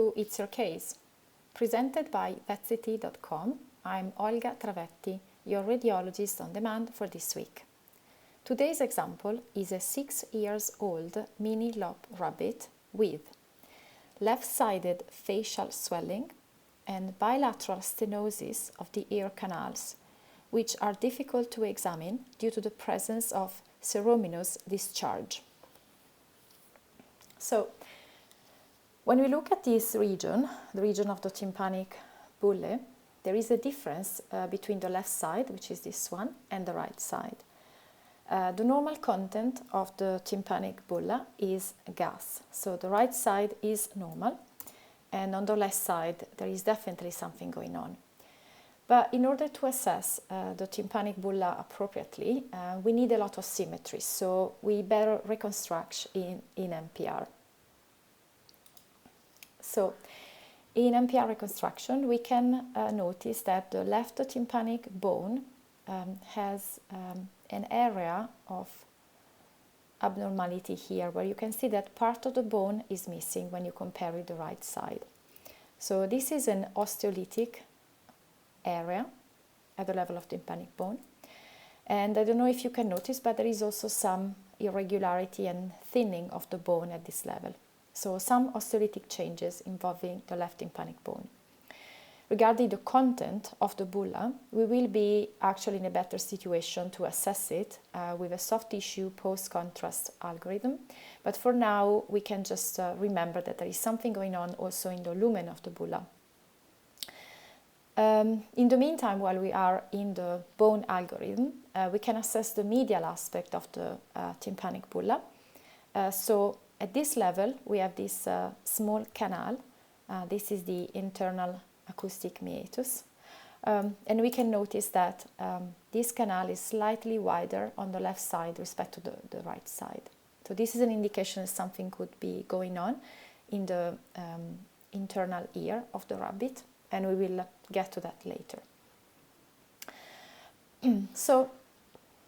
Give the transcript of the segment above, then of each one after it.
It's Your Case, presented by VetCity.com. I'm Olga Travetti, your radiologist on demand for this week. Today's example is a 6-year-old mini lop rabbit with left-sided facial swelling and bilateral stenosis of the ear canals, which are difficult to examine due to the presence of ceruminous discharge. So, when we look at this region, the region of the tympanic bullae, there is a difference between the left side, which is this one, and the right side. The normal content of the tympanic bulla is gas, so the right side is normal, and on the left side there is definitely something going on. But in order to assess the tympanic bulla appropriately, we need a lot of symmetry, so we better reconstruct in MPR. So, in MPR reconstruction, we can notice that the left tympanic bone has an area of abnormality here, where you can see that part of the bone is missing when you compare with the right side. So this is an osteolytic area at the level of tympanic bone. And I don't know if you can notice, but there is also some irregularity and thinning of the bone at this level. So some osteolytic changes involving the left tympanic bone. Regarding the content of the bulla, we will be actually in a better situation to assess it with a soft tissue post-contrast algorithm. But for now, we can just remember that there is something going on also in the lumen of the bulla. In the meantime, while we are in the bone algorithm, we can assess the medial aspect of the tympanic bulla. So at this level, we have this small canal. This is the internal acoustic meatus. And we can notice that this canal is slightly wider on the left side respect to the right side. So this is an indication that something could be going on in the internal ear of the rabbit, and we will get to that later. So,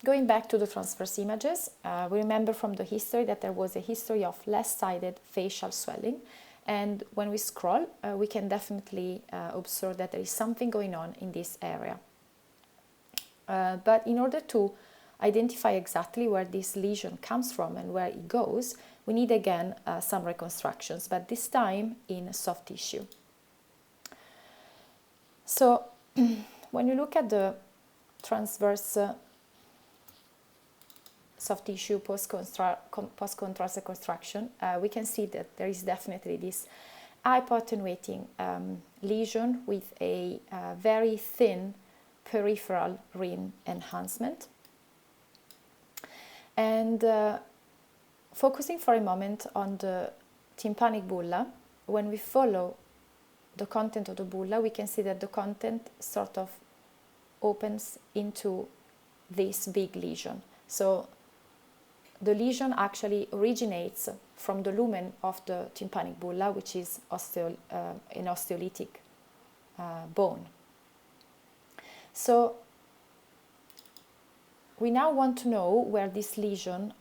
going back to the transverse images, we remember from the history that there was a history of left-sided facial swelling, and when we scroll, we can definitely observe that there is something going on in this area. But in order to identify exactly where this lesion comes from and where it goes, we need again some reconstructions, but this time in soft tissue. So, when you look at the transverse soft tissue post-contrast reconstruction, we can see that there is definitely this hypoattenuating lesion with a very thin peripheral rim enhancement. And focusing for a moment on the tympanic bulla, when we follow the content of the bulla, we can see that the content sort of opens into this big lesion. So the lesion actually originates from the lumen of the tympanic bulla, which is an osteolytic bone. So we now want to know where this lesion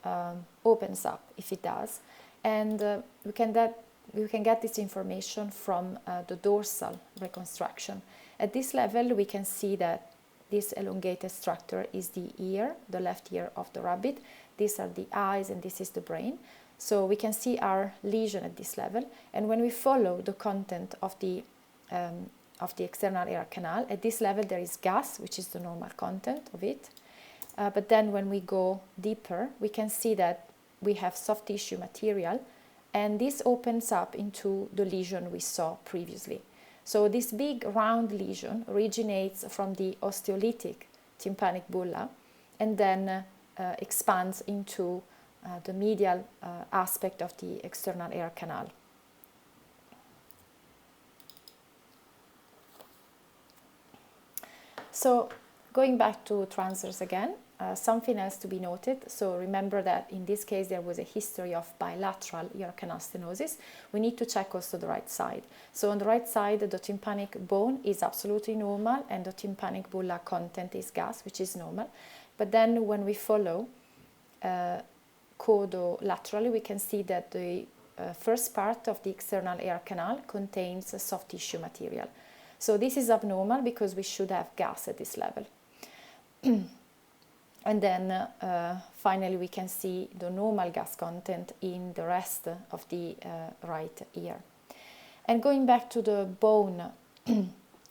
opens up, if it does, and we can get this information from the dorsal reconstruction. At this level, we can see that this elongated structure is the ear, the left ear of the rabbit. These are the eyes and this is the brain. So we can see our lesion at this level. And when we follow the content of the external ear canal, at this level there is gas, which is the normal content of it. But then when we go deeper, we can see that we have soft tissue material, and this opens up into the lesion we saw previously. So this big round lesion originates from the osteolytic tympanic bulla and then expands into the medial aspect of the external ear canal. So going back to transverse again, something else to be noted. So remember that in this case there was a history of bilateral ear canal stenosis. We need to check also the right side. So on the right side, the tympanic bone is absolutely normal and the tympanic bulla content is gas, which is normal. But then when we follow caudolaterally, we can see that the first part of the external air canal contains soft tissue material. So this is abnormal because we should have gas at this level. And then finally we can see the normal gas content in the rest of the right ear. And going back to the bone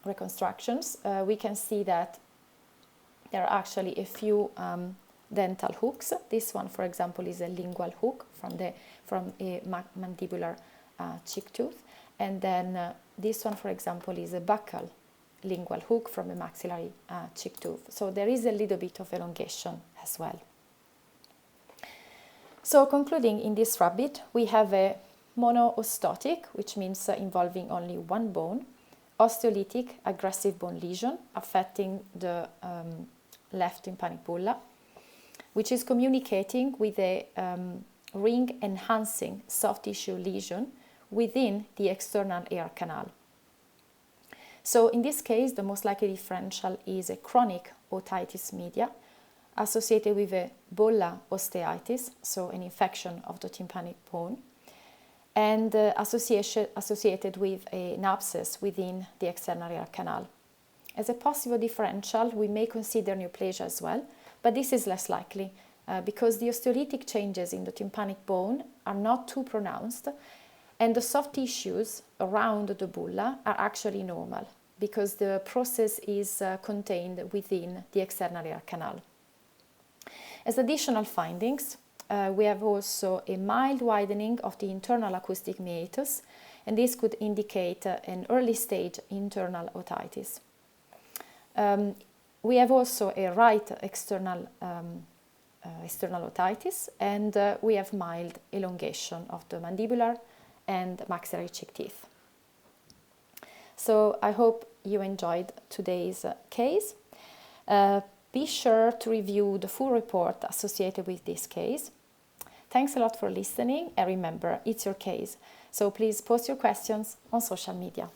reconstructions, we can see that there are actually a few dental hooks. This one, for example, is a lingual hook from a mandibular cheek tooth. And then this one, for example, is a buccal lingual hook from a maxillary cheek tooth. So there is a little bit of elongation as well. So concluding, in this rabbit, we have a monoostotic, which means involving only one bone, osteolytic aggressive bone lesion affecting the left tympanic bulla, which is communicating with a ring enhancing soft tissue lesion within the external air canal. So in this case, the most likely differential is a chronic otitis media associated with a bulla osteitis, so an infection of the tympanic bone, and associated with an abscess within the external air canal. As a possible differential, we may consider neoplasia as well, but this is less likely because the osteolytic changes in the tympanic bone are not too pronounced, and the soft tissues around the bulla are actually normal because the process is contained within the external air canal. As additional findings, we have also a mild widening of the internal acoustic meatus, and this could indicate an early stage internal otitis. We have also a right external otitis, and we have mild elongation of the mandibular and maxillary cheek teeth. So I hope you enjoyed today's case. Be sure to review the full report associated with this case. Thanks a lot for listening, and remember, it's your case. So please post your questions on social media.